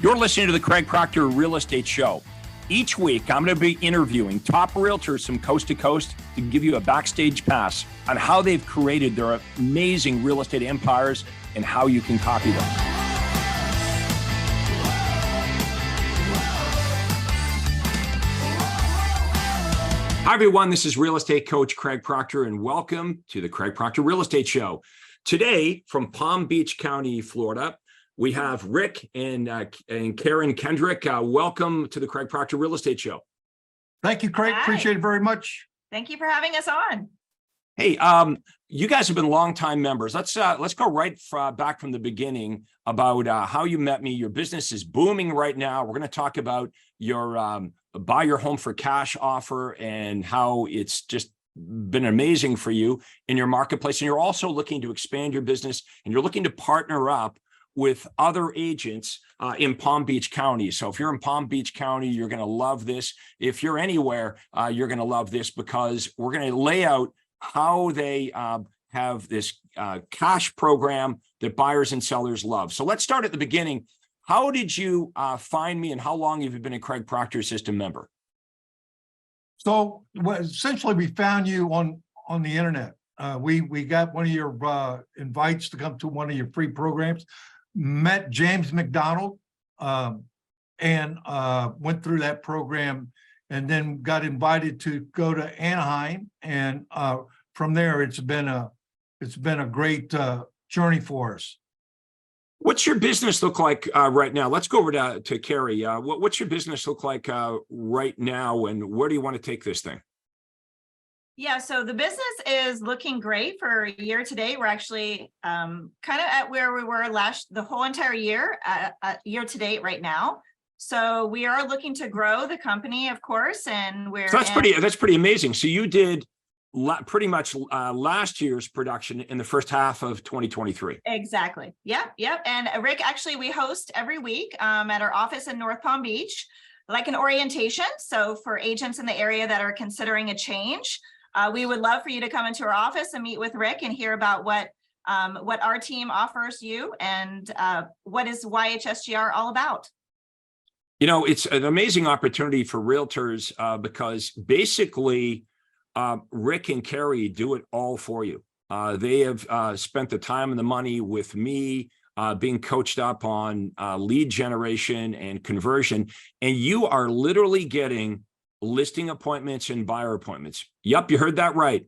You're listening to the Craig Proctor Real Estate Show. Each week, I'm going to be interviewing top realtors from coast to coast to give you a backstage pass on how they've created their amazing real estate empires and how you can copy them. Hi, everyone. This is real estate coach Craig Proctor, and welcome to the Craig Proctor Real Estate Show. Today, from Palm Beach County, Florida, we have Rick and Karey Kendrick. Welcome to the Craig Proctor Real Estate Show. Thank you, Craig. Hi. Appreciate it very much. Thank you for having us on. Hey, you guys have been longtime members. Let's go right back from the beginning about how you met me. Your business is booming right now. We're going to talk about your buy your home for cash offer and how it's just been amazing for you in your marketplace. And you're also looking to expand your business, and you're looking to partner up with other agents in Palm Beach County. So if you're in Palm Beach County, you're going to love this. If you're anywhere, you're going to love this, because we're going to lay out how they have this cash program that buyers and sellers love. So let's start at the beginning. How did you find me, and how long have you been a Craig Proctor System member? So essentially, we found you on the internet. We got one of your invites to come to one of your free programs. Met James McDonald and went through that program, and then got invited to go to Anaheim. And from there, it's been a great journey for us. What's your business look like right now? Let's go over to Karey. What's your business look like right now, and where do you want to take this thing? Yeah, so the business is looking great for year to date. We're actually kind of at where we were the whole entire year, year to date right now. So we are looking to grow the company, of course, and So that's pretty amazing. So you did pretty much last year's production in the first half of 2023. Exactly. Yep. And Rick, actually, we host every week at our office in North Palm Beach, like an orientation. So for agents in the area that are considering a change, we would love for you to come into our office and meet with Rick and hear about what our team offers you and what is YHSGR all about. You know, it's an amazing opportunity for realtors because basically Rick and Karey do it all for you. They have spent the time and the money with me, being coached up on lead generation and conversion, and you are literally getting listing appointments and buyer appointments. Yep, you heard that right.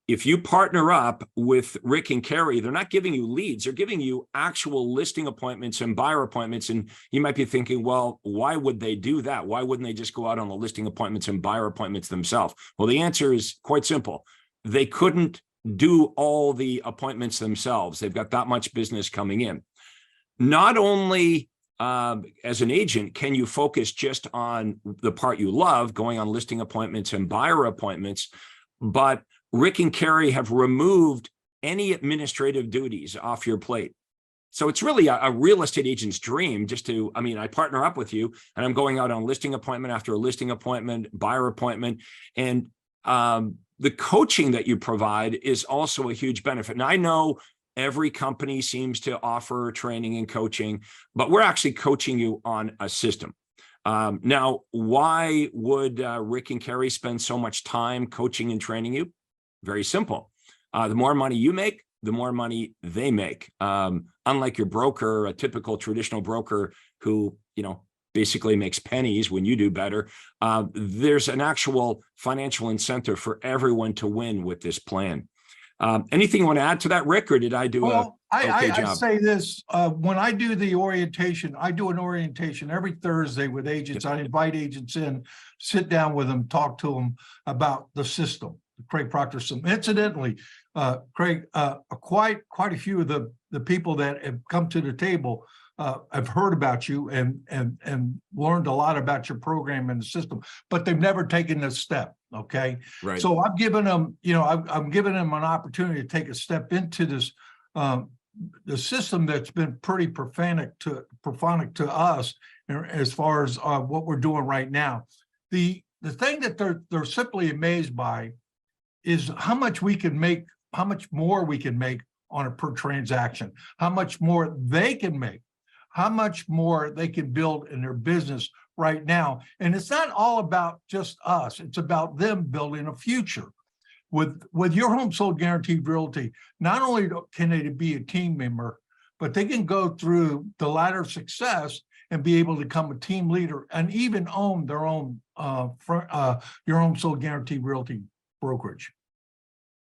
If you partner up with Rick and Karey, they're not giving you leads, they're giving you actual listing appointments and buyer appointments. And you might be thinking, well, why would they do that? Why wouldn't they just go out on the listing appointments and buyer appointments themselves? Well, the answer is quite simple. They couldn't do all the appointments themselves. They've got that much business coming in. Not only as an agent, can you focus just on the part you love, going on listing appointments and buyer appointments, but Rick and Karey have removed any administrative duties off your plate. So it's really a real estate agent's dream I partner up with you, and I'm going out on listing appointment after a listing appointment, buyer appointment, and the coaching that you provide is also a huge benefit. And I know every company seems to offer training and coaching, but we're actually coaching you on a system. Now, why would Rick and Karey spend so much time coaching and training you? Very simple. The more money you make, the more money they make. Unlike your broker, a typical traditional broker who, basically makes pennies when you do better, there's an actual financial incentive for everyone to win with this plan. Anything you want to add to that, Rick, or did I do okay job? I say this, when I do the orientation, I do an orientation every Thursday with agents. I invite agents in, sit down with them, talk to them about the system, the Craig Proctor System. Incidentally, Craig, quite a few of the people that have come to the table have heard about you and learned a lot about your program and the system, but they've never taken this step. Okay. Right. So I've given them, I'm giving them an opportunity to take a step into this, the system that's been pretty prophonic to us as far as what we're doing right now. The thing that they're simply amazed by is how much we can make, how much more we can make on a per transaction, how much more they can make. how much more they can build in their business right now. And it's not all about just us. It's about them building a future. With your home sold guaranteed realty, not only can they be a team member, but they can go through the ladder of success and be able to become a team leader and even own their own your home sold guaranteed realty brokerage.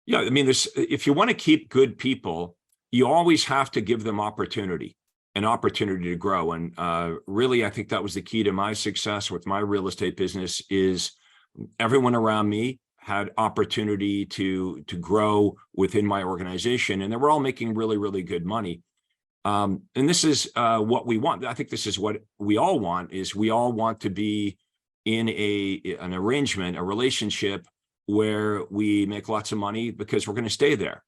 Yeah, I mean, if you want to keep good people, you always have to give them an opportunity to grow. And really, I think that was the key to my success with my real estate business is everyone around me had opportunity to grow within my organization, and they were all making really, really good money. And this is what we want. I think this is what we all want, is we all want to be in an arrangement, a relationship where we make lots of money because we're going to stay there.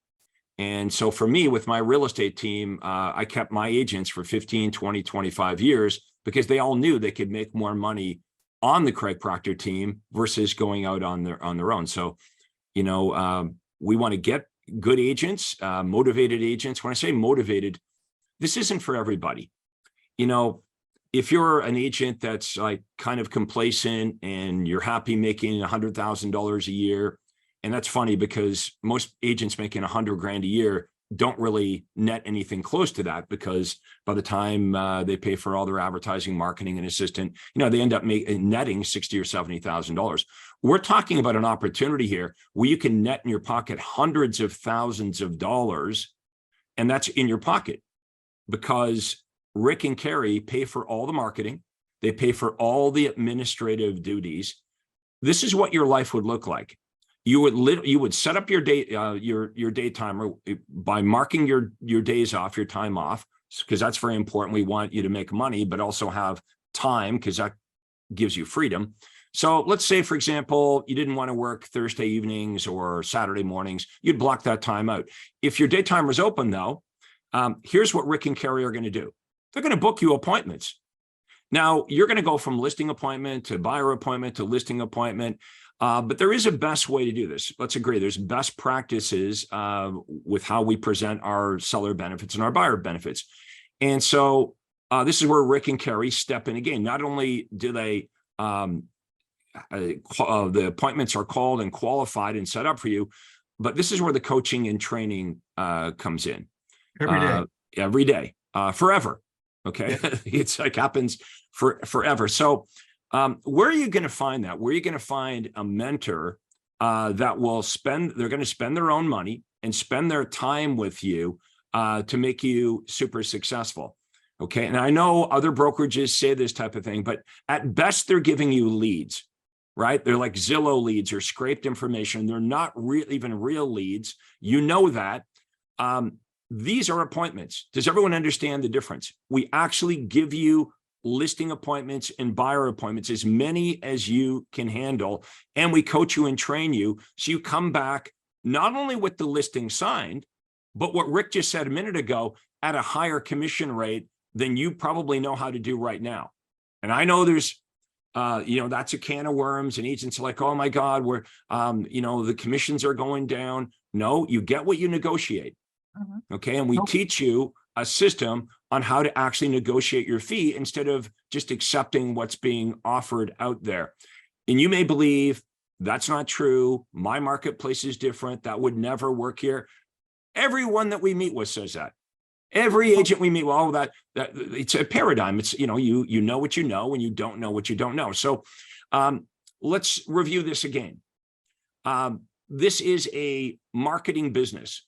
And so for me, with my real estate team, I kept my agents for 15, 20, 25 years because they all knew they could make more money on the Craig Proctor team versus going out on their own. So, we want to get good agents, motivated agents. When I say motivated, this isn't for everybody. If you're an agent that's like kind of complacent and you're happy making $100,000 a year, and that's funny because most agents making $100,000 a year don't really net anything close to that, because by the time they pay for all their advertising, marketing, and assistant, they end up netting $60,000 or $70,000. We're talking about an opportunity here where you can net in your pocket hundreds of thousands of dollars, and that's in your pocket because Rick and Karey pay for all the marketing. They pay for all the administrative duties. This is what your life would look like. You would set up your day, your day timer by marking your days off, your time off, because that's very important. We want you to make money, but also have time, because that gives you freedom. So let's say, for example, you didn't want to work Thursday evenings or Saturday mornings. You'd block that time out. If your day timer is open, though, here's what Rick and Karey are going to do. They're going to book you appointments. Now, you're going to go from listing appointment to buyer appointment to listing appointment. But there is a best way to do this. Let's agree. There's best practices with how we present our seller benefits and our buyer benefits. And so this is where Rick and Karey step in again. Not only do they, the appointments are called and qualified and set up for you, but this is where the coaching and training comes in. Every day, forever. Okay. Yeah. It's like happens forever. So where are you going to find that? Where are you going to find a mentor that will they're going to spend their own money and spend their time with you to make you super successful? Okay. And I know other brokerages say this type of thing, but at best, they're giving you leads, right? They're like Zillow leads or scraped information. They're not even real leads. You know that. These are appointments. Does everyone understand the difference? We actually give you listing appointments and buyer appointments, as many as you can handle. And we coach you and train you. So you come back not only with the listing signed, but what Rick just said a minute ago, at a higher commission rate than you probably know how to do right now. And I know there's, that's a can of worms, and agents are like, oh my God, the commissions are going down. No, you get what you negotiate. Okay. And we teach you a system on how to actually negotiate your fee instead of just accepting what's being offered out there. And you may believe that's not true. My marketplace is different. That would never work here. Everyone that we meet with says that. Every agent we meet, well, that it's a paradigm. It's, you know what you know, and you don't know what you don't know. So let's review this again. This is a marketing business.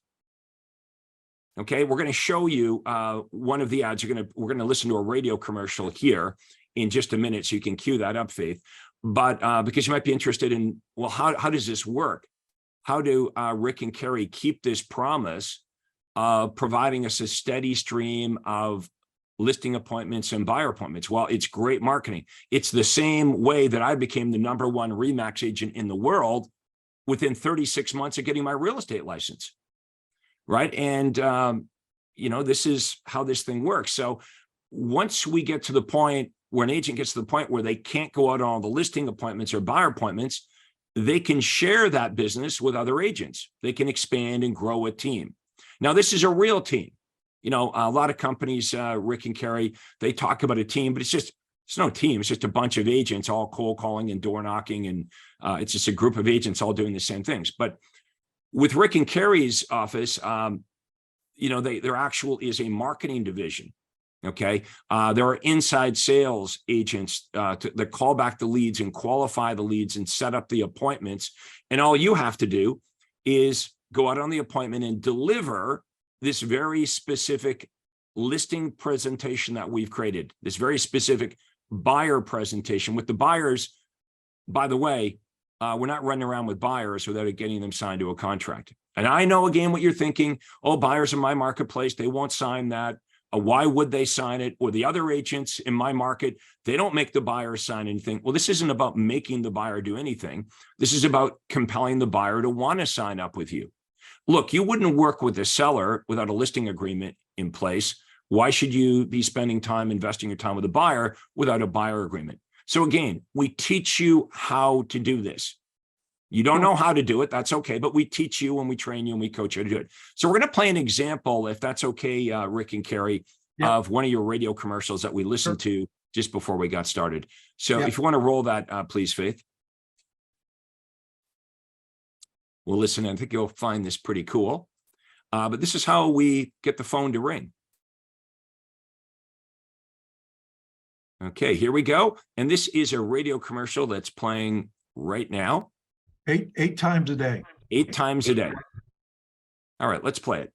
Okay, we're going to show you one of the ads. We're going to listen to a radio commercial here in just a minute, so you can cue that up, Faith. But because you might be interested in, well, how does this work? How do Rick and Karey keep this promise of providing us a steady stream of listing appointments and buyer appointments? Well, it's great marketing. It's the same way that I became the #1 RE/MAX agent in the world within 36 months of getting my real estate license. Right. And, this is how this thing works. So once we get to the point where an agent gets to the point where they can't go out on all the listing appointments or buyer appointments, they can share that business with other agents. They can expand and grow a team. Now, this is a real team. a lot of companies, Rick and Karey, they talk about a team, but it's no team. It's just a bunch of agents all cold calling and door knocking. And it's just a group of agents all doing the same things. But with Rick and Karey's office, there actual is a marketing division. Okay. There are inside sales agents that call back the leads and qualify the leads and set up the appointments. And all you have to do is go out on the appointment and deliver this very specific listing presentation that we've created, this very specific buyer presentation. With the buyers, by the way, we're not running around with buyers without getting them signed to a contract. And I know, again, what you're thinking, oh, buyers in my marketplace, they won't sign that. Why would they sign it? Or the other agents in my market, they don't make the buyer sign anything. Well, this isn't about making the buyer do anything. This is about compelling the buyer to want to sign up with you. Look, you wouldn't work with a seller without a listing agreement in place. Why should you be spending time investing your time with a buyer without a buyer agreement? So again, we teach you how to do this. You don't know how to do it. That's okay. But we teach you and we train you and we coach you to do it. So we're going to play an example, if that's okay, Rick and Karey, of one of your radio commercials that we listened to just before we got started. So if you want to roll that, please, Faith. We'll listen. I think you'll find this pretty cool. But this is how we get the phone to ring. Okay, here we go. And this is a radio commercial that's playing right now. Eight times a day. 8 times a day. All right, let's play it.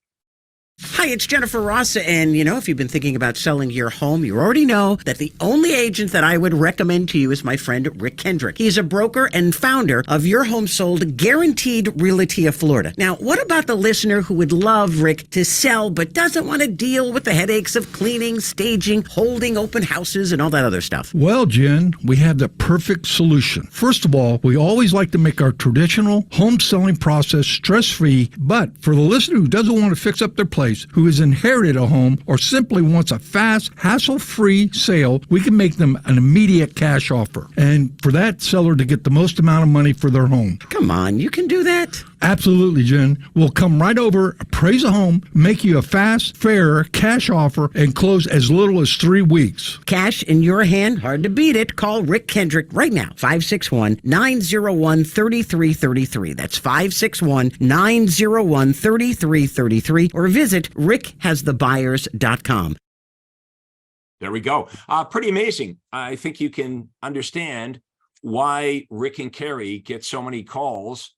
Hi, it's Jennifer Rossa, and if you've been thinking about selling your home, you already know that the only agent that I would recommend to you is my friend Rick Kendrick. He's a broker and founder of Your Home Sold Guaranteed Realty of Florida. Now, what about the listener who would love Rick to sell but doesn't want to deal with the headaches of cleaning, staging, holding open houses, and all that other stuff? Well, Jen, we have the perfect solution. First of all, we always like to make our traditional home selling process stress-free, but for the listener who doesn't want to fix up their place, who has inherited a home or simply wants a fast, hassle-free sale, we can make them an immediate cash offer. And for that seller to get the most amount of money for their home. Come on, you can do that. Absolutely, Jen. We'll come right over, appraise a home, make you a fast, fair cash offer, and close as little as 3 weeks. Cash in your hand, hard to beat it. Call Rick Kendrick right now, 561-901-3333. That's 561-901-3333. Or visit rickhasthebuyers.com. There we go. Pretty amazing. I think you can understand why Rick and Karey get so many calls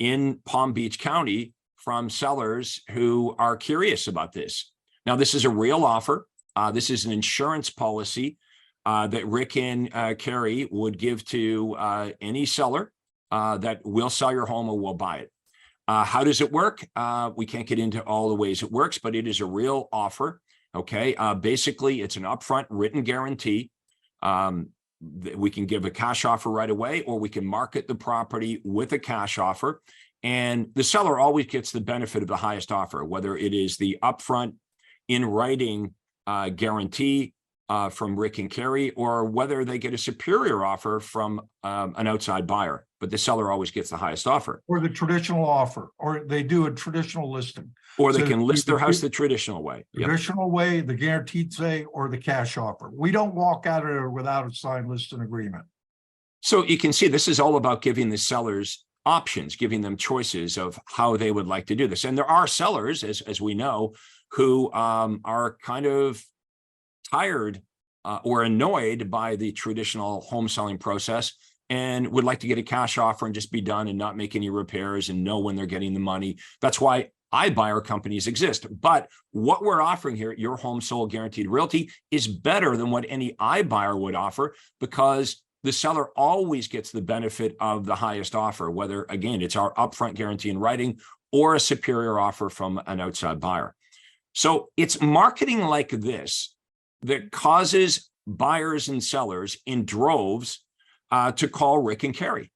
in Palm Beach County from sellers who are curious about this. Now, this is a real offer. This is an insurance policy that Rick and Karey would give to any seller that will sell your home or will buy it. How does it work? We can't get into all the ways it works, but it is a real offer. Okay. Basically, it's an upfront written guarantee. We can give a cash offer right away, or we can market the property with a cash offer. And the seller always gets the benefit of the highest offer, whether it is the upfront in writing guarantee from Rick and Karey, or whether they get a superior offer from an outside buyer. But the seller always gets the highest offer. Or the traditional offer, or they do a traditional listing. Or they can list their house the traditional way. Traditional way, the guaranteed way, or the cash offer. We don't walk out of there without a signed listing agreement. So you can see this is all about giving the sellers options, giving them choices of how they would like to do this. And there are sellers, as we know, who are kind of tired or annoyed by the traditional home selling process and would like to get a cash offer and just be done and not make any repairs and know when they're getting the money. That's why iBuyer companies exist. But what we're offering here at Your Home Sold Guaranteed Realty is better than what any iBuyer would offer, because the seller always gets the benefit of the highest offer, whether, again, it's our upfront guarantee in writing or a superior offer from an outside buyer. So it's marketing like this that causes buyers and sellers in droves to call Rick and Karey.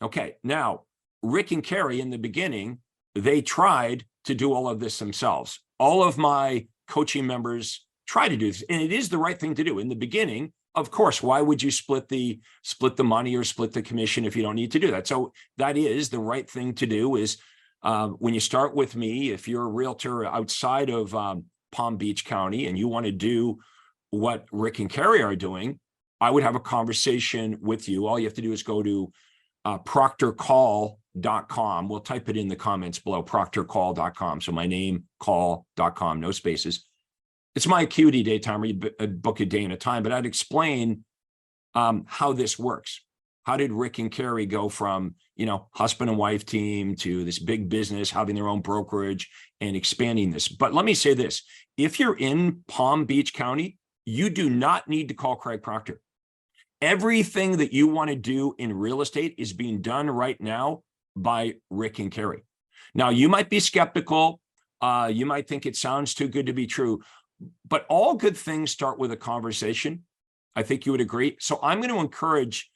Okay, now, Rick and Karey in the beginning, they tried to do all of this themselves. All of my coaching members try to do this, and it is the right thing to do. In the beginning, of course, why would you split the money or split the commission if you don't need to do that? So that is the right thing to do. Is when you start with me, if you're a realtor outside of Palm Beach County and you want to do what Rick and Karey are doing, I would have a conversation with you. All you have to do is go to proctorcall.com. We'll type it in the comments below, proctorcall.com. So my name, call.com, no spaces. It's my acuity day timer. You book a day and a time, but I'd explain how this works. How did Rick and Karey go from, husband and wife team to this big business, having their own brokerage and expanding this? But let me say this, if you're in Palm Beach County, you do not need to call Craig Proctor. Everything that you want to do in real estate is being done right now by Rick and Karey. Now, you might be skeptical. You might think it sounds too good to be true, but all good things start with a conversation. I think you would agree. So I'm going to encourage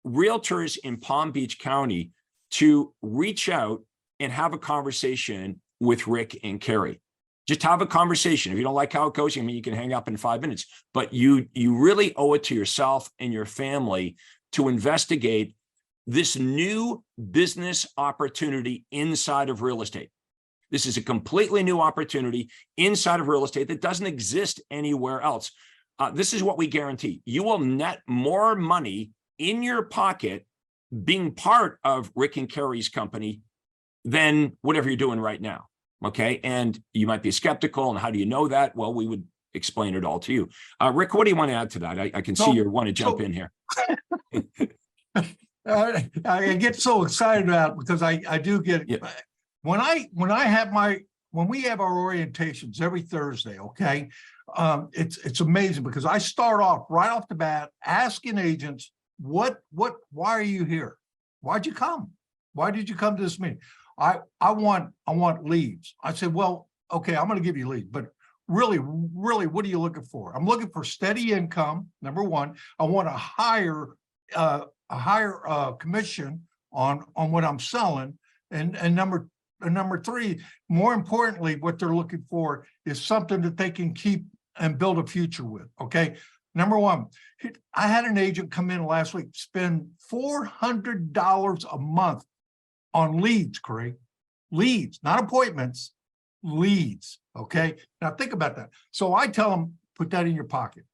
realtors in Palm Beach County to reach out and have a conversation with Rick and Karey. Just have a conversation. If you don't like how it goes, you can hang up in 5 minutes, but you really owe it to yourself and your family to investigate this new business opportunity inside of real estate. This is a completely new opportunity inside of real estate that doesn't exist anywhere else. This is what we guarantee. You will net more money in your pocket being part of Rick and Karey's company than whatever you're doing right now. Okay. And you might be skeptical. And how do you know that? Well, we would explain it all to you. Rick, what do you want to add to that? I can see you want to jump in here. I get so excited about it because I do get, when we have our orientations every Thursday, okay, it's amazing because I start off right off the bat asking agents, why are you here? Why'd you come? Why did you come to this meeting? I want leads. I said, well, okay, I'm going to give you leads, but really, what are you looking for? I'm looking for steady income. Number one, I want a higher commission on what I'm selling. And number three, more importantly, what they're looking for is something that they can keep and build a future with. Okay. Number one, I had an agent come in last week, spend $400 a month on leads, Craig. Leads, not appointments, leads. Okay. Now think about that. So I tell them, put that in your pocket.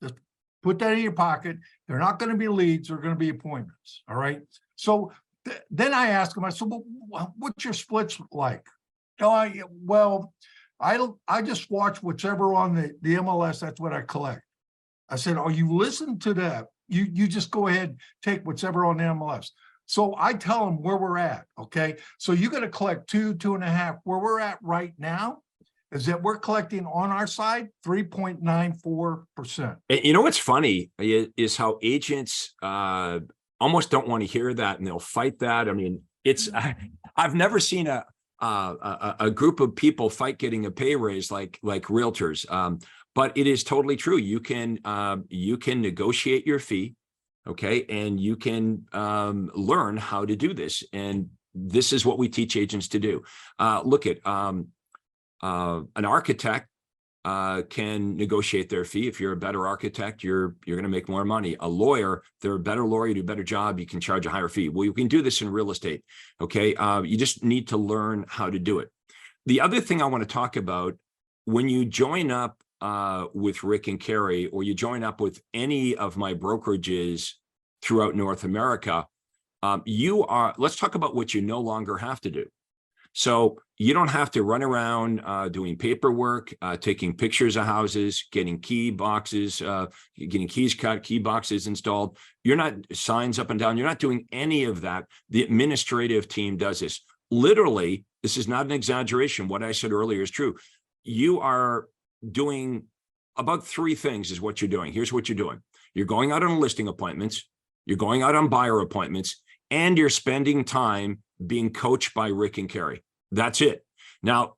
Just put that in your pocket. They're not going to be leads. They're going to be appointments. All right. So then I ask them, I said, well, what's your splits like? I just watch whatever on the MLS. That's what I collect. I said, oh, you listen to that. You just go ahead, take whatever on the MLS. So I tell them where we're at. Okay. So you got to collect 2.5. Where we're at right now is that we're collecting on our side 3.94%. You know what's funny is how agents almost don't want to hear that, and they'll fight that. I mean, I've never seen a group of people fight getting a pay raise like realtors. But it is totally true. You can negotiate your fee, okay, and you can learn how to do this. And this is what we teach agents to do. Look at an architect can negotiate their fee. If you're a better architect, you're going to make more money. A lawyer, they're a better lawyer, you do a better job, you can charge a higher fee. Well, you can do this in real estate, okay? You just need to learn how to do it. The other thing I want to talk about, when you join up with Rick and Karey, or you join up with any of my brokerages throughout North America, let's talk about what you no longer have to do. So you don't have to run around doing paperwork, taking pictures of houses, getting key boxes, getting keys cut, key boxes installed. You're not signs up and down. You're not doing any of that. The administrative team does this. Literally, this is not an exaggeration. What I said earlier is true. You are doing about 3 things is what you're doing. Here's what you're doing. You're going out on listing appointments, you're going out on buyer appointments, and you're spending time being coached by Rick and Karey. That's it. Now,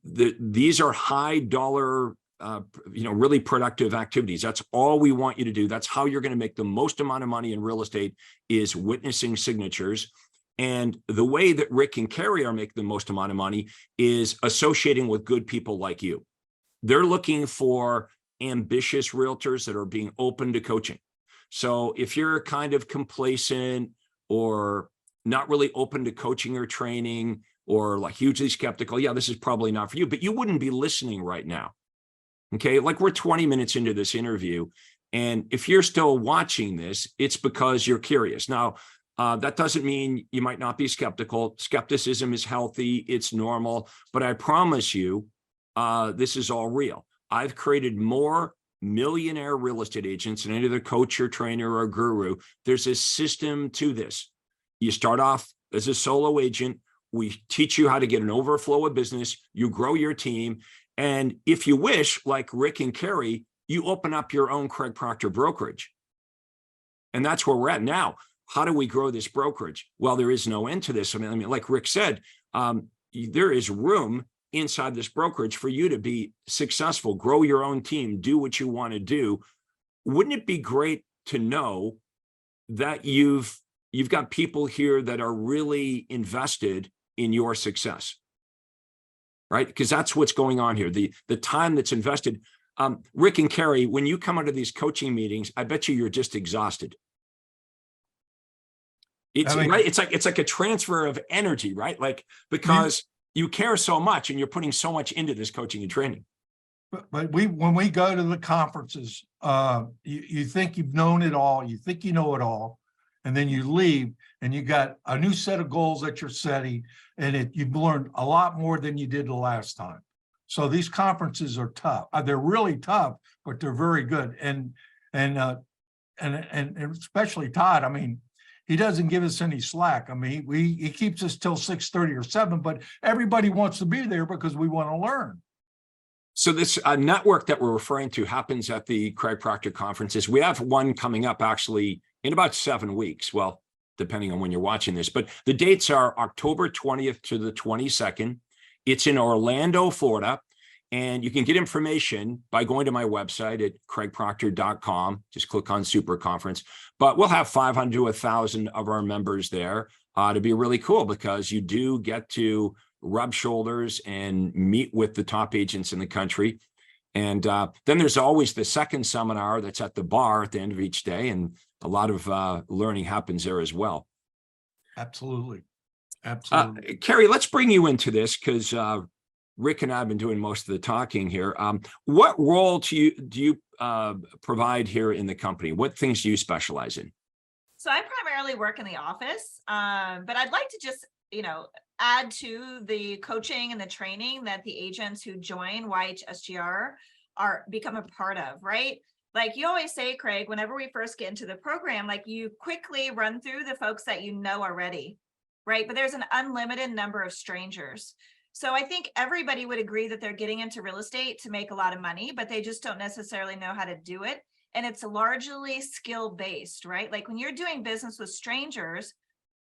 these are high dollar, really productive activities. That's all we want you to do. That's how you're going to make the most amount of money in real estate, is witnessing signatures. And the way that Rick and Karey are making the most amount of money is associating with good people like you. They're looking for ambitious realtors that are being open to coaching. So if you're kind of complacent or not really open to coaching or training, or like hugely skeptical, yeah, this is probably not for you, but you wouldn't be listening right now. Okay, like we're 20 minutes into this interview, and if you're still watching this, it's because you're curious. Now, that doesn't mean you might not be skeptical. Skepticism is healthy, it's normal, but I promise you, this is all real. I've created more millionaire real estate agents than any other coach or trainer or guru. There's a system to this. You start off as a solo agent. We teach you how to get an overflow of business. You grow your team. And if you wish, like Rick and Karey, you open up your own Craig Proctor brokerage. And that's where we're at now. How do we grow this brokerage? Well, there is no end to this. I mean, like Rick said, there is room inside this brokerage for you to be successful, grow your own team, do what you want to do. Wouldn't it be great to know that you've got people here that are really invested in your success, right? Because that's what's going on here. The time that's invested. Rick and Karey, when you come out of these coaching meetings, I bet you're just exhausted. It's right. It's like a transfer of energy, right? Like, because you care so much and you're putting so much into this coaching and training. But when we go to the conferences, you think you've known it all, you think you know it all, and then you leave and you got a new set of goals that you're setting, and you've learned a lot more than you did the last time. So these conferences are tough. They're really tough, but they're very good. And especially Todd, I mean, he doesn't give us any slack. I mean, he keeps us till 6:30 or 7, but everybody wants to be there because we want to learn. So this network that we're referring to happens at the Craig Proctor conferences. We have one coming up actually in about 7 weeks. Well, depending on when you're watching this, but the dates are October 20th to the 22nd. It's in Orlando, Florida. And you can get information by going to my website at craigproctor.com. Just click on Super Conference. But we'll have 500 to 1,000 of our members there. To be really cool, because you do get to rub shoulders and meet with the top agents in the country. And then there's always the second seminar that's at the bar at the end of each day. And a lot of learning happens there as well. Absolutely. Absolutely. Karey, let's bring you into this, because Rick and I have been doing most of the talking here. What role do you provide here in the company? What things do you specialize in? So I primarily work in the office, but I'd like to just, add to the coaching and the training that the agents who join YHSGR become a part of, right? Like you always say, Craig, whenever we first get into the program, like you quickly run through the folks that you know already, right? But there's an unlimited number of strangers. So I think everybody would agree that they're getting into real estate to make a lot of money, but they just don't necessarily know how to do it. And it's largely skill-based, right? Like when you're doing business with strangers,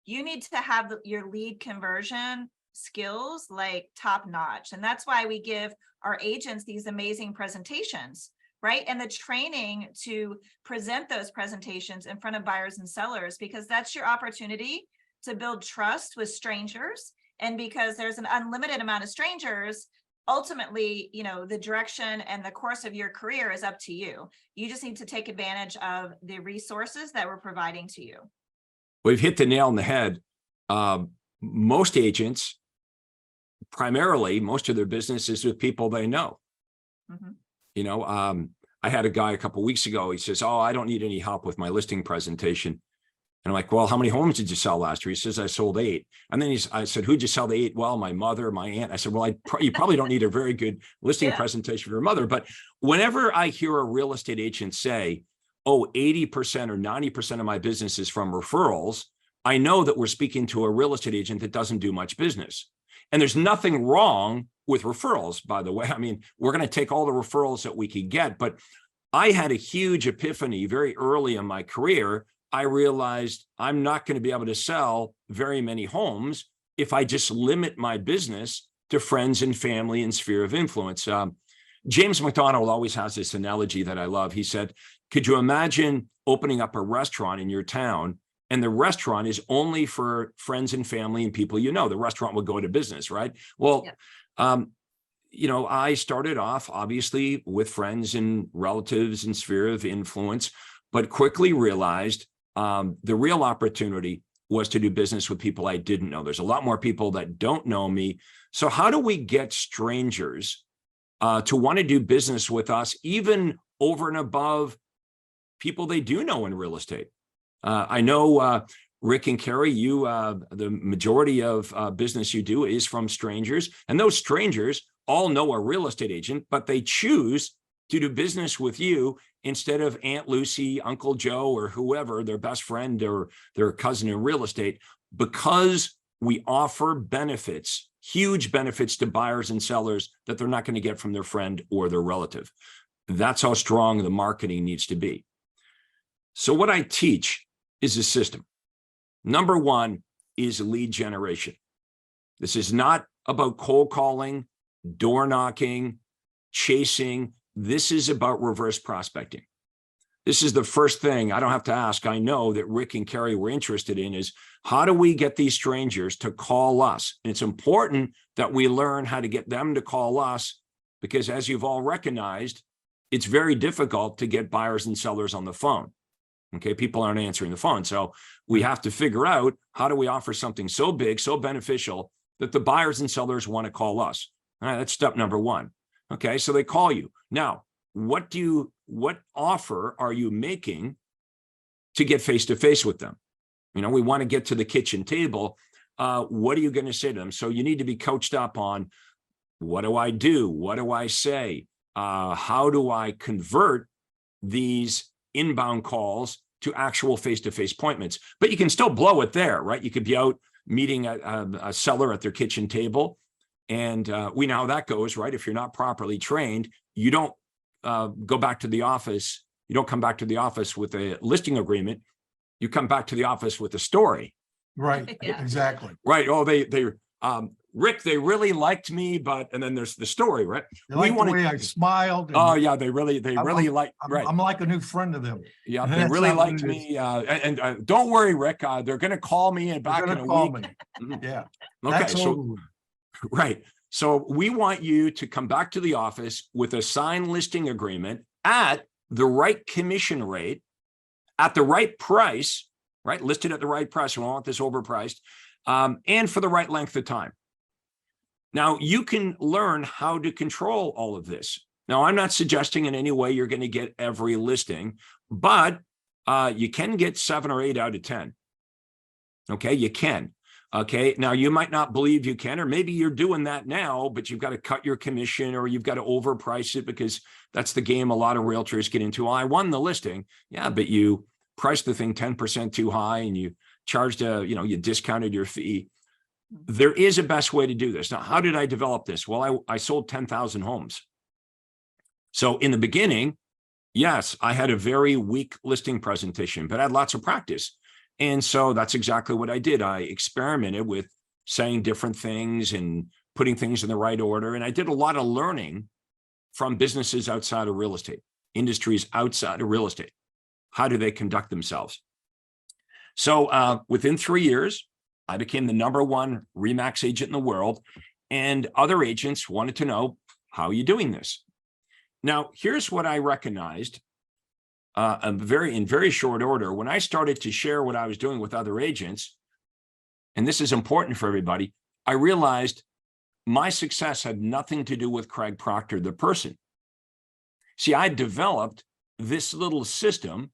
you need to have your lead conversion skills like top notch. And that's why we give our agents these amazing presentations, right? And the training to present those presentations in front of buyers and sellers, because that's your opportunity to build trust with strangers. And because there's an unlimited amount of strangers, ultimately, the direction and the course of your career is up to you. You just need to take advantage of the resources that we're providing to you. We've hit the nail on the head. Most agents, primarily, most of their business is with people they know. Mm-hmm. I had a guy a couple of weeks ago. He says, "Oh, I don't need any help with my listing presentation." And I'm like, "Well, how many homes did you sell last year?" He says, "I sold 8. And then I said, "Who'd you sell the 8? Well, my mother, my aunt." I said, "Well, you probably don't need a very good listing presentation for your mother." But whenever I hear a real estate agent say, "Oh, 80% or 90% of my business is from referrals," I know that we're speaking to a real estate agent that doesn't do much business. And there's nothing wrong with referrals, by the way. I mean, we're going to take all the referrals that we could get. But I had a huge epiphany very early in my career. I realized I'm not going to be able to sell very many homes if I just limit my business to friends and family and sphere of influence. James McDonald always has this analogy that I love. He said, "Could you imagine opening up a restaurant in your town, and the restaurant is only for friends and family and people you know? The restaurant will go to business, right?" Well, I started off obviously with friends and relatives and sphere of influence, but quickly realized the real opportunity was to do business with people I didn't know. There's a lot more people that don't know me. So how do we get strangers to want to do business with us, even over and above people they do know in real estate? I know, Rick and Karey, you, the majority of business you do is from strangers, and those strangers all know a real estate agent, but they choose to do business with you instead of Aunt Lucy, Uncle Joe, or whoever, their best friend or their cousin in real estate, because we offer benefits, huge benefits to buyers and sellers that they're not going to get from their friend or their relative. That's how strong the marketing needs to be. So what I teach is a system. Number one is lead generation. This is not about cold calling, door knocking, chasing. This is about reverse prospecting. This is the first thing I don't have to ask. I know that Rick and Karey were interested in is how do we get these strangers to call us? And it's important that we learn how to get them to call us, because as you've all recognized, it's very difficult to get buyers and sellers on the phone. Okay, people aren't answering the phone. So we have to figure out how do we offer something so big, so beneficial that the buyers and sellers want to call us. All right, that's step number one. Okay, so they call you. Now, what offer are you making to get face-to-face with them? You know, we want to get to the kitchen table. What are you going to say to them? So you need to be coached up on what do I do? What do I say? How do I convert these inbound calls to actual face-to-face appointments? But you can still blow it there, right? You could be out meeting a seller at their kitchen table. And we know how that goes, right? If you're not properly trained, you don't go back to the office. You don't come back to the office with a listing agreement. You come back to the office with a story. Right, Yeah. exactly. Right. Oh, Rick, they really liked me, and then there's the story, right? They like the way I smiled. and Oh yeah, they really like, right. I'm like a new friend of them. Yeah, they That's really not what liked it me. And don't worry, Rick, they're going to call me They're back in gonna a call week. me. Yeah. Okay, That's so over with. right. So we want you to come back to the office with a signed listing agreement at the right commission rate, at the right price, right? Listed at the right price. We don't want this overpriced, and for the right length of time. Now, you can learn how to control all of this. Now, I'm not suggesting in any way you're going to get every listing, but you can get 7 or 8 out of 10. Okay, you can. Okay, now you might not believe you can, or maybe you're doing that now, but you've got to cut your commission or you've got to overprice it, because that's the game a lot of realtors get into. Well, I won the listing. Yeah, but you priced the thing 10% too high and you charged you discounted your fee. There is a best way to do this. Now, how did I develop this? Well, I sold 10,000 homes. So in the beginning, yes, I had a very weak listing presentation, but I had lots of practice. And so that's exactly what I did. I experimented with saying different things and putting things in the right order. And I did a lot of learning from businesses outside of real estate, industries outside of real estate. How do they conduct themselves? So within 3 years, I became the #1 RE/MAX agent in the world, and other agents wanted to know, how are you doing this? Now, here's what I recognized in very short order. When I started to share what I was doing with other agents, and this is important for everybody, I realized my success had nothing to do with Craig Proctor, the person. See, I developed this little system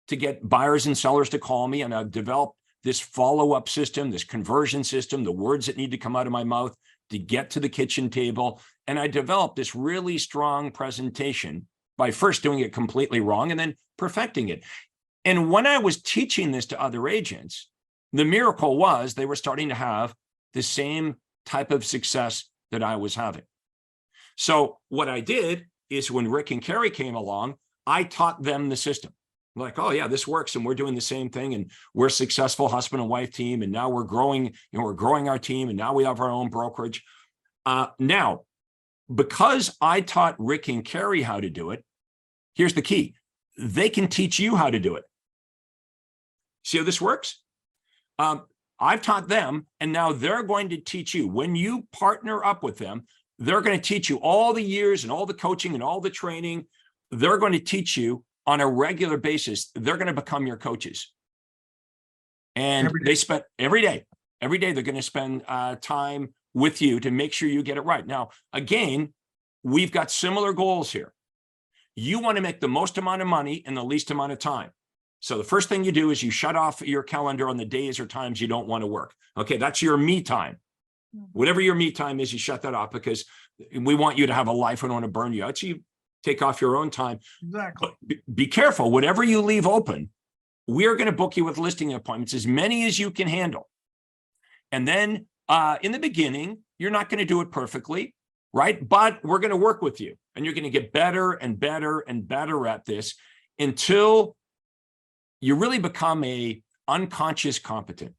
to get buyers and sellers to call me, and I've developed this follow-up system, this conversion system, the words that need to come out of my mouth to get to the kitchen table. And I developed this really strong presentation by first doing it completely wrong and then perfecting it. And when I was teaching this to other agents, the miracle was they were starting to have the same type of success that I was having. So what I did is when Rick and Karey came along, I taught them the system. Like, oh yeah, this works, and we're doing the same thing, and we're a successful husband and wife team, and now we're growing, we're growing our team, and now we have our own brokerage. Now, because I taught Rick and Karey how to do it, here's the key: they can teach you how to do it. See how this works? I've taught them, and now they're going to teach you. When you partner up with them, they're going to teach you all the years and all the coaching and all the training. They're going to teach you on a regular basis. They're going to become your coaches. And Every day. they spent every day they're going to spend time with you to make sure you get it right. Now, again, we've got similar goals here. You want to make the most amount of money in the least amount of time. So the first thing you do is you shut off your calendar on the days or times you don't want to work. Okay, that's your me time. Whatever your me time is, you shut that off, because we want you to have a life. We don't want to burn you out. So you take off your own time. Exactly. But be careful. Whatever you leave open, we are going to book you with listing appointments, as many as you can handle. And then in the beginning, you're not going to do it perfectly, right? But we're going to work with you, and you're going to get better and better and better at this until you really become a unconscious competent.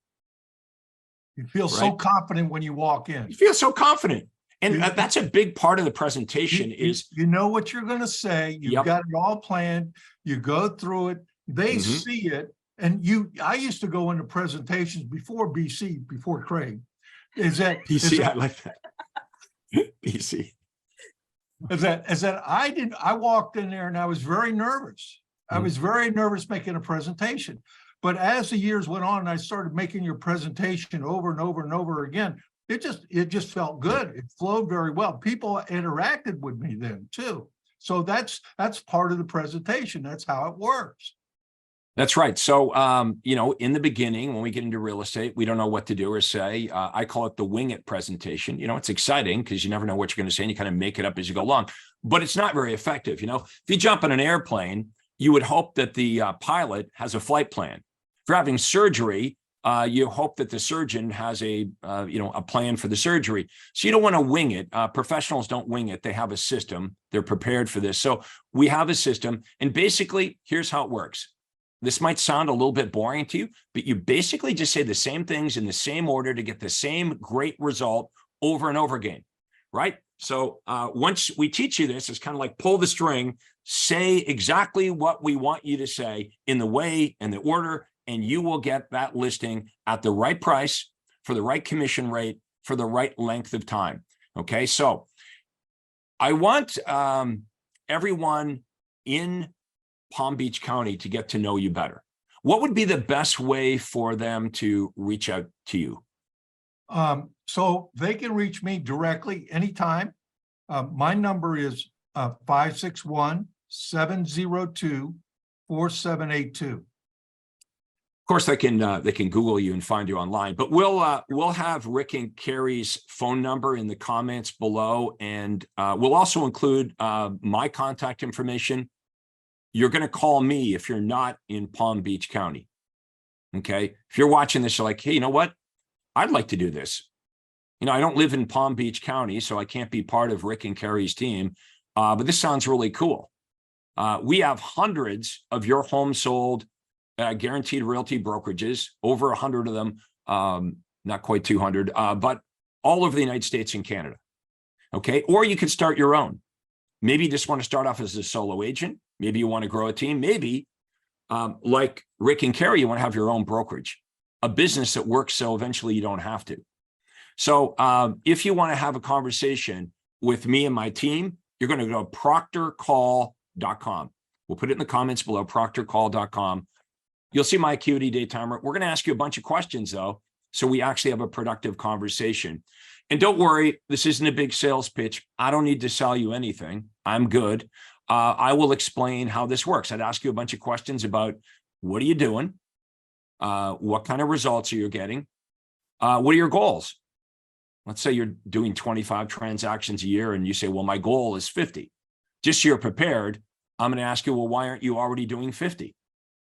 You feel so Right. confident when you walk in. You feel so confident. And You- that's a big part of the presentation is, You know what you're going to say. You've Yep. got it all planned. You go through it. They Mhm. see it. And I used to go into presentations before BC, before Craig. Is that PC, I like that. PC. I walked in there and I was very nervous. I Mhm. was very nervous making a presentation. But as the years went on, and I started making your presentation over and over and over again. It just felt good. It flowed very well. People interacted with me then too. So that's part of the presentation. That's how it works. That's right. So, in the beginning, when we get into real estate, we don't know what to do or say. I call it the wing it presentation. It's exciting because you never know what you're going to say, and you kind of make it up as you go along, but it's not very effective. If you jump on an airplane, you would hope that the pilot has a flight plan. If you're having surgery, you hope that the surgeon has a plan for the surgery. So you don't want to wing it. Professionals don't wing it. They have a system. They're prepared for this. So we have a system, and basically, here's how it works. This might sound a little bit boring to you, but you basically just say the same things in the same order to get the same great result over and over again, right? So once we teach you this, it's kind of like pull the string, say exactly what we want you to say in the way and the order, and you will get that listing at the right price for the right commission rate for the right length of time. Okay, so I want everyone in Palm Beach County to get to know you better. What would be the best way for them to reach out to you? So they can reach me directly anytime. My number is 561-702-4782. Of course, they can Google you and find you online, but we'll have Rick and Karey's phone number in the comments below, and we'll also include my contact information. You're going to call me if you're not in Palm Beach County. Okay. If you're watching this, you're like, hey, you know what? I'd like to do this. I don't live in Palm Beach County, so I can't be part of Rick and Karey's team. But this sounds really cool. We have hundreds of your home sold guaranteed realty brokerages, over 100 of them, not quite 200, but all over the United States and Canada. Okay. Or you could start your own. Maybe you just want to start off as a solo agent. Maybe you want to grow a team. Maybe like Rick and Karey, you want to have your own brokerage, a business that works so eventually you don't have to. So if you want to have a conversation with me and my team, you're going to go to proctorcall.com. We'll put it in the comments below, proctorcall.com. You'll see my acuity day timer. We're going to ask you a bunch of questions, though, so we actually have a productive conversation. And don't worry, this isn't a big sales pitch. I don't need to sell you anything. I'm good. I will explain how this works. I'd ask you a bunch of questions about what are you doing? What kind of results are you getting? What are your goals? Let's say you're doing 25 transactions a year and you say, well, my goal is 50. Just so you're prepared, I'm going to ask you, well, why aren't you already doing 50?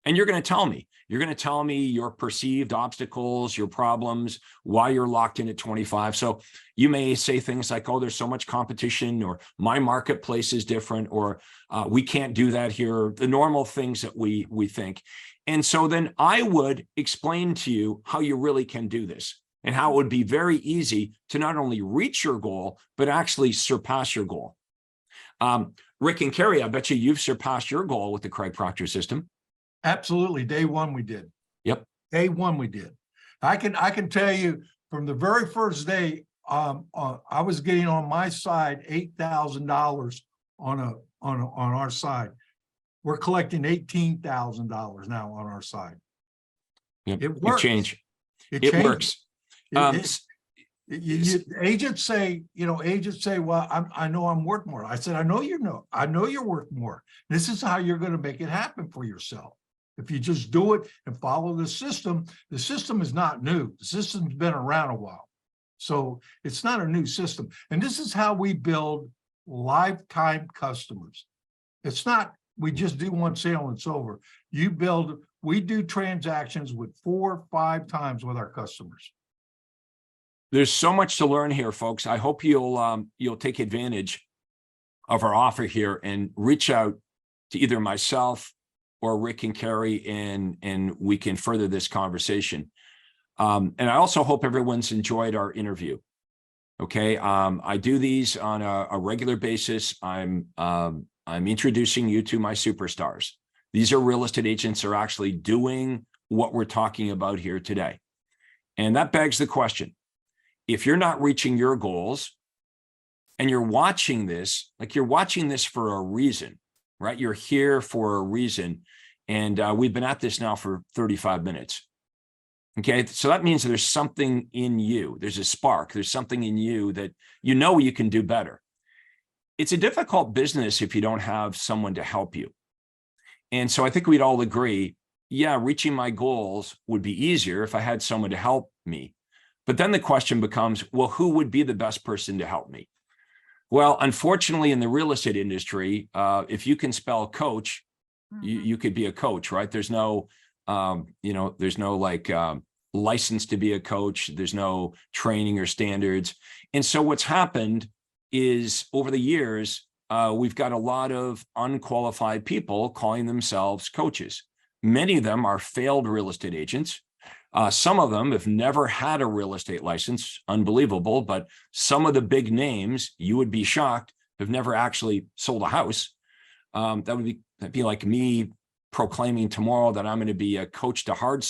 And you're going to tell me. You're going to tell me your perceived obstacles, your problems, why you're locked in at 25. So you may say things like, oh, there's so much competition, or my marketplace is different, or we can't do that here, the normal things that we think. And so then I would explain to you how you really can do this, and how it would be very easy to not only reach your goal, but actually surpass your goal. Rick and Karey, I bet you've surpassed your goal with the Craig Proctor system. Absolutely. Day one, we did. Yep. Day one, we did. I can tell you from the very first day, I was getting on my side $8,000 on our side. We're collecting $18,000 now on our side. Yep. It works. Change. It It changes. works. Agents say, well, I know I'm worth more. I said, I know you're worth more. This is how you're going to make it happen for yourself. If you just do it and follow the system is not new. The system's been around a while. So it's not a new system. And this is how we build lifetime customers. It's not, we just do one sale and it's over. We do transactions with 4 or 5 times with our customers. There's so much to learn here, folks. I hope you'll take advantage of our offer here and reach out to either myself or Rick and Karey, and we can further this conversation. And I also hope everyone's enjoyed our interview. Okay, I do these on a regular basis. I'm introducing you to my superstars. These are real estate agents who are actually doing what we're talking about here today. And that begs the question, if you're not reaching your goals and you're watching this, like you're watching this for a reason, right? You're here for a reason. And we've been at this now for 35 minutes. Okay, so that means there's something in you. There's a spark. There's something in you that you know you can do better. It's a difficult business if you don't have someone to help you. And so I think we'd all agree, yeah, reaching my goals would be easier if I had someone to help me. But then the question becomes, well, who would be the best person to help me? Well, unfortunately, in the real estate industry, if you can spell coach, you could be a coach, right? There's no, there's no like license to be a coach. There's no training or standards. And so what's happened is over the years, we've got a lot of unqualified people calling themselves coaches. Many of them are failed real estate agents. Some of them have never had a real estate license, unbelievable, but some of the big names, you would be shocked, have never actually sold a house. That'd be like me proclaiming tomorrow that I'm going to be a coach to heart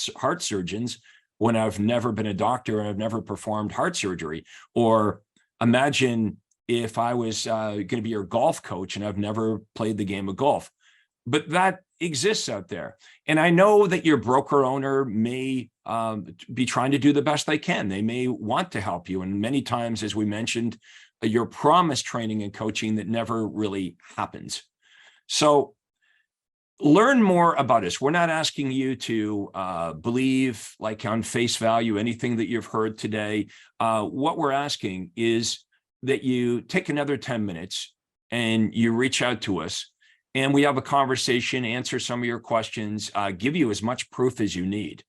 surgeons when I've never been a doctor and I've never performed heart surgery. Or imagine if I was going to be your golf coach and I've never played the game of golf. But that exists out there. And I know that your broker owner may be trying to do the best they can. They may want to help you. And many times, as we mentioned, you're promised training and coaching that never really happens. So learn more about us. We're not asking you to believe like on face value anything that you've heard today. What we're asking is that you take another 10 minutes and you reach out to us and we have a conversation, answer some of your questions, give you as much proof as you need.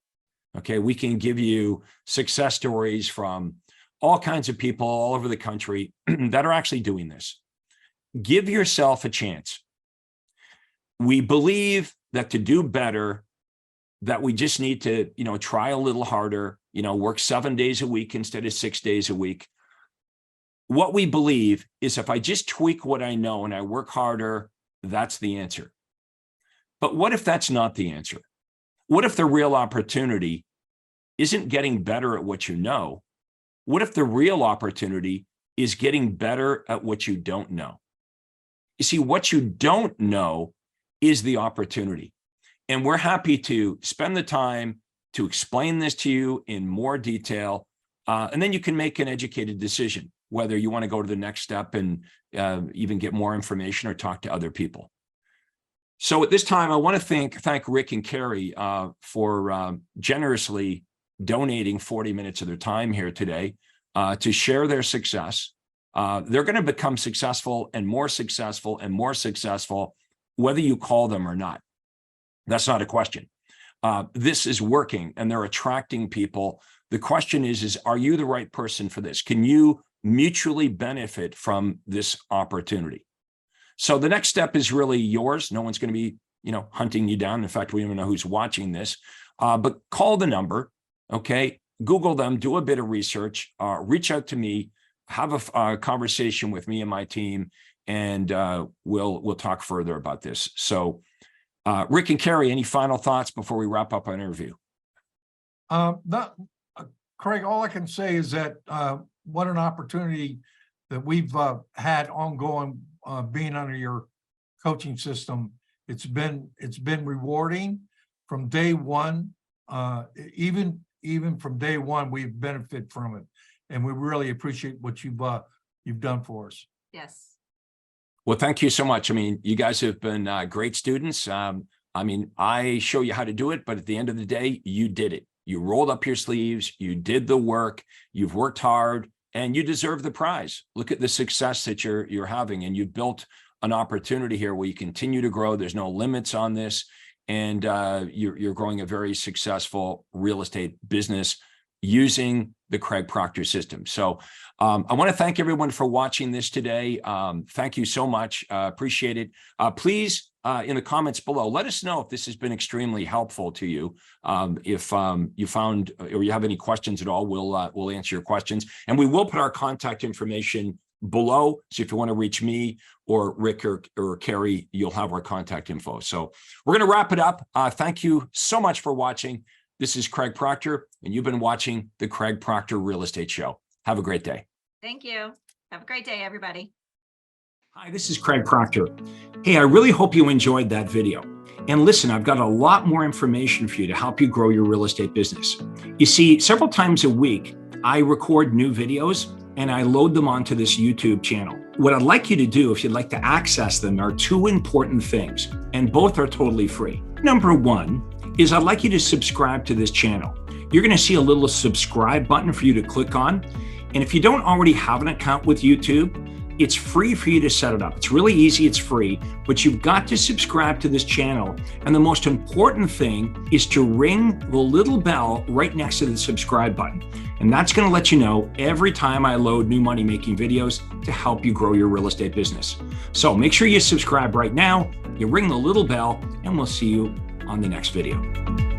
Okay, we can give you success stories from all kinds of people all over the country that are actually doing this. Give yourself a chance. We believe that to do better, that we just need to, try a little harder, work 7 days a week instead of 6 days a week. What we believe is if I just tweak what I know and I work harder, that's the answer. But what if that's not the answer? What if the real opportunity isn't getting better at what you know? What if the real opportunity is getting better at what you don't know? You see, what you don't know is the opportunity. And we're happy to spend the time to explain this to you in more detail. And then you can make an educated decision, whether you want to go to the next step and even get more information or talk to other people. So at this time, I want to thank Rick and Karey for generously donating 40 minutes of their time here today to share their success. They're going to become successful and more successful and more successful, whether you call them or not. That's not a question. This is working and they're attracting people. The question is, are you the right person for this? Can you mutually benefit from this opportunity? So the next step is really yours. No one's going to be, hunting you down. In fact, we don't even know who's watching this, but call the number. Okay. Google them, do a bit of research, reach out to me, have a conversation with me and my team, and we'll talk further about this. So Rick and Karey, any final thoughts before we wrap up our interview? Craig, all I can say is that what an opportunity that we've had ongoing being under your coaching system. It's been rewarding from day one. even from day one, we've benefited from it. And we really appreciate what you've done for us. Yes. Well, thank you so much. I mean, you guys have been great students. I mean, I show you how to do it, but at the end of the day, you did it. You rolled up your sleeves, you did the work, you've worked hard, and you deserve the prize. Look at the success that you're having, and you've built an opportunity here where you continue to grow. There's no limits on this, and you're growing a very successful real estate business using the Craig Proctor system. So I want to thank everyone for watching this today. Thank you so much. Appreciate it. Please, in the comments below, let us know if this has been extremely helpful to you. If you found or you have any questions at all, we'll answer your questions. And we will put our contact information below. So if you want to reach me or Rick or Karey, you'll have our contact info. So we're going to wrap it up. Thank you so much for watching. This is Craig Proctor, and you've been watching the Craig Proctor Real Estate Show. Have a great day. Thank you. Have a great day, everybody. Hi, this is Craig Proctor. Hey, I really hope you enjoyed that video. And listen, I've got a lot more information for you to help you grow your real estate business. You see, several times a week, I record new videos and I load them onto this YouTube channel. What I'd like you to do, if you'd like to access them, are two important things, and both are totally free. Number one is I'd like you to subscribe to this channel. You're going to see a little subscribe button for you to click on. And if you don't already have an account with YouTube, it's free for you to set it up. It's really easy, it's free, but you've got to subscribe to this channel. And the most important thing is to ring the little bell right next to the subscribe button. And that's going to let you know every time I load new money-making videos to help you grow your real estate business. So make sure you subscribe right now, you ring the little bell, and we'll see you on the next video.